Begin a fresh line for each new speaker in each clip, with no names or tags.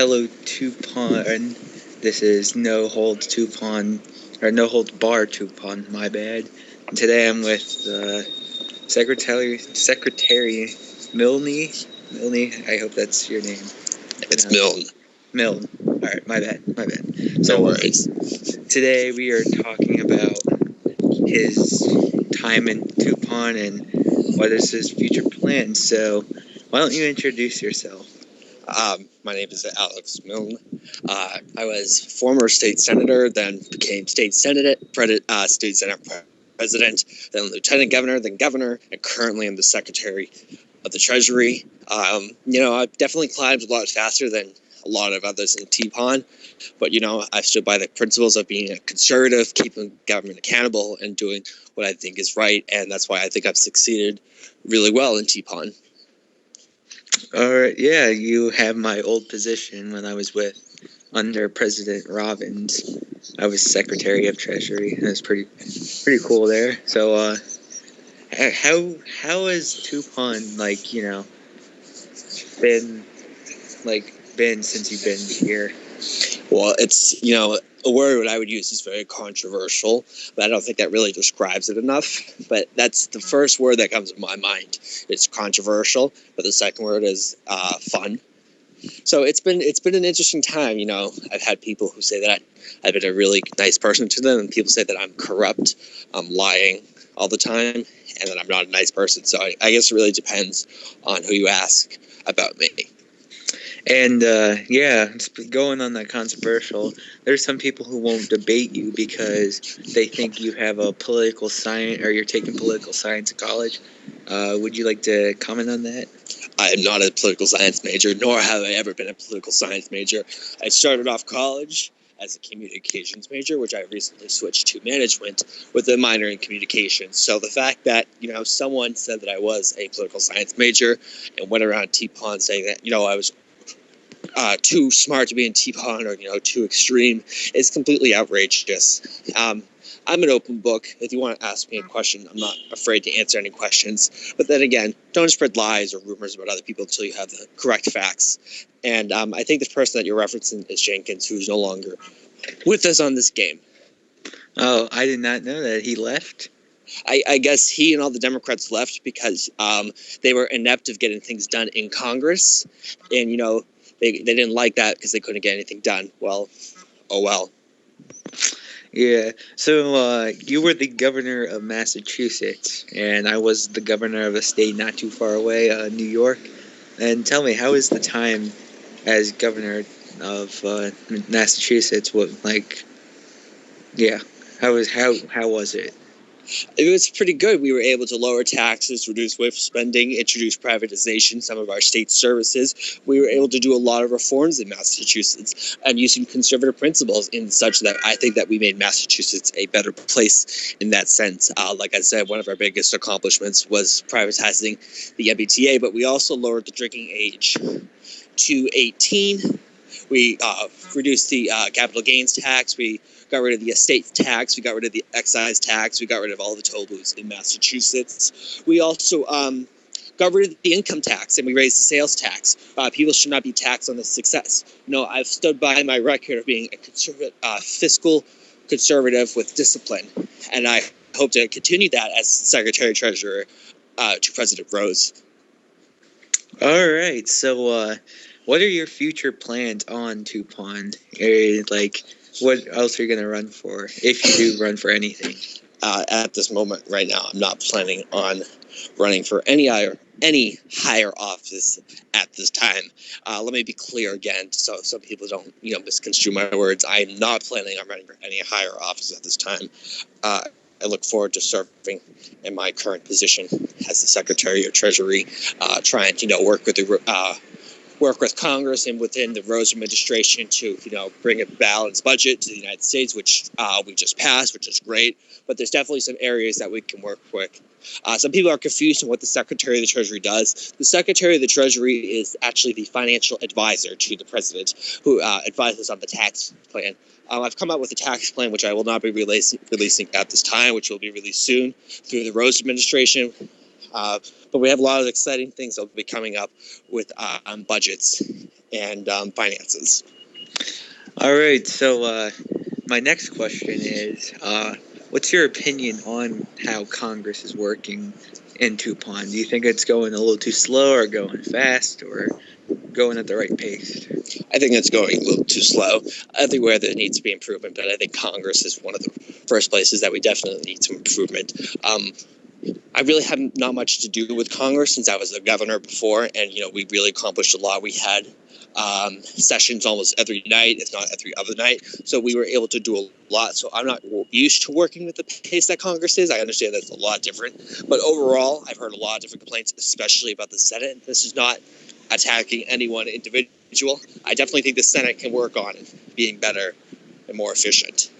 Hello, TPON. This is No Holds TPON, or No Holds Bar TPON, my bad. And today I'm with Secretary Milne. Milne, I hope that's your name.
It's Milne.
Milne. Alright, my bad.
No worries.
Today we are talking about his time in TPON and what is his future plan. So, why don't you introduce yourself?
My name is Alex Milne. I was former state senator, then became state senate president, then lieutenant governor, then governor, and currently I'm the secretary of the Treasury. I've definitely climbed a lot faster than a lot of others in TPON, but I've stood by the principles of being a conservative, keeping government accountable, and doing what I think is right, and that's why I think I've succeeded really well in TPON.
Alright, yeah, you have my old position when I was under President Robbins. I was Secretary of Treasury. It was pretty cool there. So, how has TPON, been since you've been here?
Well, it's, a word I would use is very controversial, but I don't think that really describes it enough. But that's the first word that comes to my mind. It's controversial, but the second word is fun. So it's been an interesting time. I've had people who say that I've been a really nice person to them, and people say that I'm corrupt, I'm lying all the time, and that I'm not a nice person. So I guess it really depends on who you ask about me.
And, going on that controversial, there's some people who won't debate you because they think you have a political science, or you're taking political science in college. Would you like to comment on that?
I am not a political science major, nor have I ever been a political science major. I started off college as a communications major, which I recently switched to management with a minor in communications. So the fact that, someone said that I was a political science major and went around TPON saying that, I was too smart to be in TPON or, too extreme is completely outrageous. I'm an open book. If you want to ask me a question, I'm not afraid to answer any questions. But then again, don't spread lies or rumors about other people until you have the correct facts. And I think the person that you're referencing is Jenkins, who's no longer with us on this game.
Oh, I did not know that. He left?
I guess he and all the Democrats left because they were inept of getting things done in Congress. And, they didn't like that because they couldn't get anything done. Well, oh well.
Yeah, so you were the governor of Massachusetts, and I was the governor of a state not too far away, New York. And tell me, how was the time as governor of Massachusetts? How was it?
It was pretty good. We were able to lower taxes, reduce waste spending, introduce privatization, some of our state services. We were able to do a lot of reforms in Massachusetts and using conservative principles in such that I think that we made Massachusetts a better place in that sense. Like I said, one of our biggest accomplishments was privatizing the MBTA, but we also lowered the drinking age to 18. We reduced the capital gains tax. We got rid of the estate tax. We got rid of the excise tax. We got rid of all the toll booths in Massachusetts. We also got rid of the income tax, and we raised the sales tax. People should not be taxed on their success. I've stood by my record of being a fiscal conservative with discipline, and I hope to continue that as Secretary Treasurer to President Rose.
All right, so what are your future plans on TPON? What else are you going to run for, if you do run for anything?
At this moment, right now, I'm not planning on running for any higher office at this time. Let me be clear again, so some people don't, misconstrue my words. I am not planning on running for any higher office at this time. I look forward to serving in my current position as the Secretary of Treasury, trying to, work with Congress and within the Rose administration to, bring a balanced budget to the United States, which we just passed, which is great. But there's definitely some areas that we can work with. Some people are confused on what the Secretary of the Treasury does. The Secretary of the Treasury is actually the financial advisor to the president, who advises on the tax plan. I've come out with a tax plan, which I will not be releasing at this time, which will be released soon through the Rose administration. But we have a lot of exciting things that will be coming up with budgets and finances.
All right, so my next question is, what's your opinion on how Congress is working in TPON? Do you think it's going a little too slow, or going fast, or going at the right pace?
I think it's going a little too slow. Everywhere there needs to be improvement, but I think Congress is one of the first places that we definitely need some improvement. I really have not much to do with Congress since I was a governor before, and we really accomplished a lot. We had sessions almost every night, if not every other night, so we were able to do a lot. So I'm not used to working with the pace that Congress is. I understand that's a lot different, but overall, I've heard a lot of different complaints, especially about the Senate. This is not attacking any one individual. I definitely think the Senate can work on it being better and more efficient.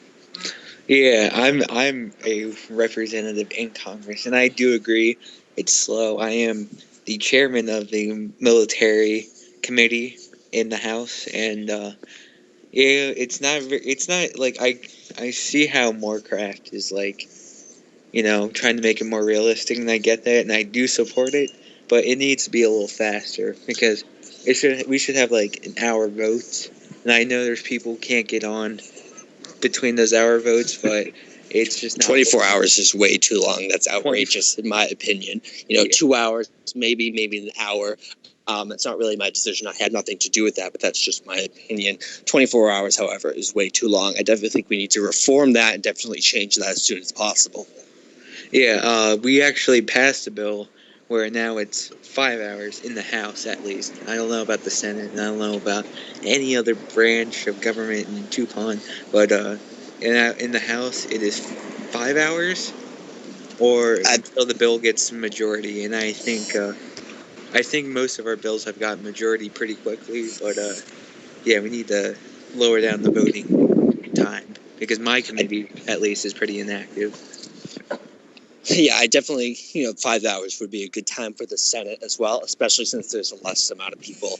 Yeah, I'm a representative in Congress, and I do agree it's slow. I am the chairman of the military committee in the House, and yeah, it's not like I see how Morecraft is like, trying to make it more realistic, and I get that, and I do support it, but it needs to be a little faster because we should have like an hour votes, and I know there's people who can't get on between those hour votes, but it's just not
24 hours is way too long. That's outrageous, in my opinion.
Yeah.
2 hours, maybe an hour. It's not really my decision. I had nothing to do with that, but that's just my opinion. 24 hours, however, is way too long. I definitely think we need to reform that and definitely change that as soon as possible.
Yeah, we actually passed a bill where now it's 5 hours in the House, at least. I don't know about the Senate, and I don't know about any other branch of government in TPON, but in the House, it is 5 hours, or until the bill gets majority. And I think most of our bills have gotten majority pretty quickly, but yeah, we need to lower down the voting time because my committee, at least, is pretty inactive.
Yeah, I definitely, 5 hours would be a good time for the Senate as well, especially since there's a less amount of people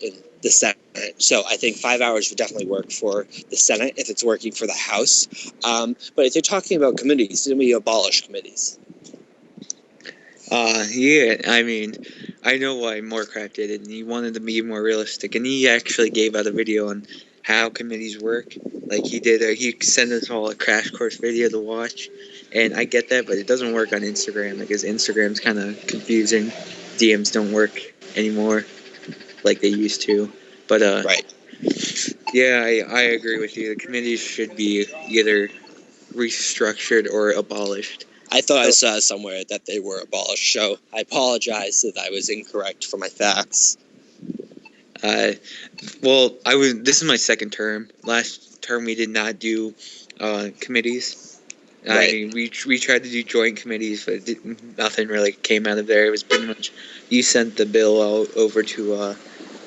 in the Senate. So I think 5 hours would definitely work for the Senate if it's working for the House. But if you're talking about committees, then we abolish committees.
Yeah, I mean, I know why Morecraft did it, and he wanted to be more realistic, and he actually gave out a video on how committees work. Like he sent us all a crash course video to watch, and I get that, but it doesn't work on Instagram because Instagram's kind of confusing. DMs don't work anymore like they used to, but
right.
Yeah, I agree with you. The committees should be either restructured or abolished.
I thought I saw somewhere that they were abolished, so I apologize that I was incorrect for my facts.
Well, this is my second term. Last term we did not do committees.
Right.
I mean, we tried to do joint committees, but nothing really came out of there. It was pretty much you sent the bill over to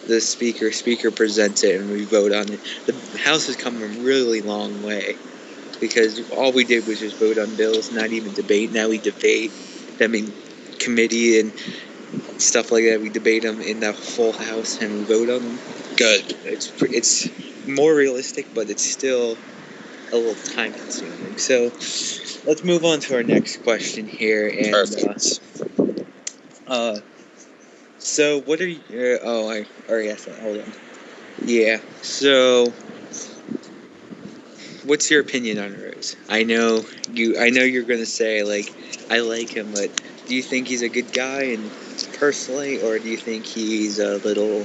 the speaker. Speaker presents it, and we vote on it. The House has come a really long way because all we did was just vote on bills, not even debate. Now we debate them in committee and stuff like that. We debate them in the full House and we vote on them.
Good.
It's more realistic, but it's still a little time consuming. So let's move on to our next question here. And,
perfect.
So what are you? I already asked that. Hold on. Yeah. So, what's your opinion on Rose? I know you're gonna say like I like him, but do you think he's a good guy and personally, or do you think he's a little,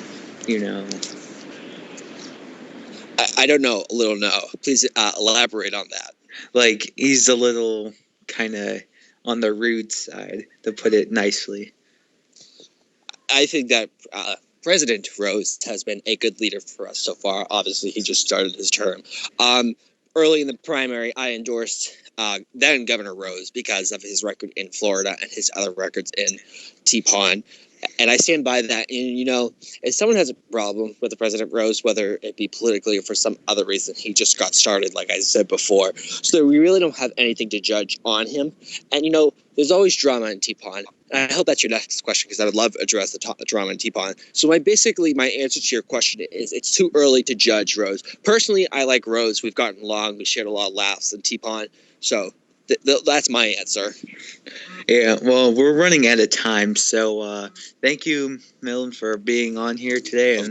I don't know. A little no. Please elaborate on that.
Like he's a little kind of on the rude side, to put it nicely.
I think that President Rose has been a good leader for us so far. Obviously, he just started his term. Early in the primary, I endorsed then Governor Rose because of his record in Florida and his other records in TPON. And I stand by that. And, if someone has a problem with the President Rose, whether it be politically or for some other reason, he just got started, like I said before. So we really don't have anything to judge on him. And, there's always drama in TPON. And I hope that's your next question because I would love to address the drama in TPON. So my answer to your question is it's too early to judge Rose. Personally, I like Rose. We've gotten along. We shared a lot of laughs in TPON. So That's my answer.
Yeah, well, we're running out of time, so thank you, Milton, for being on here today. And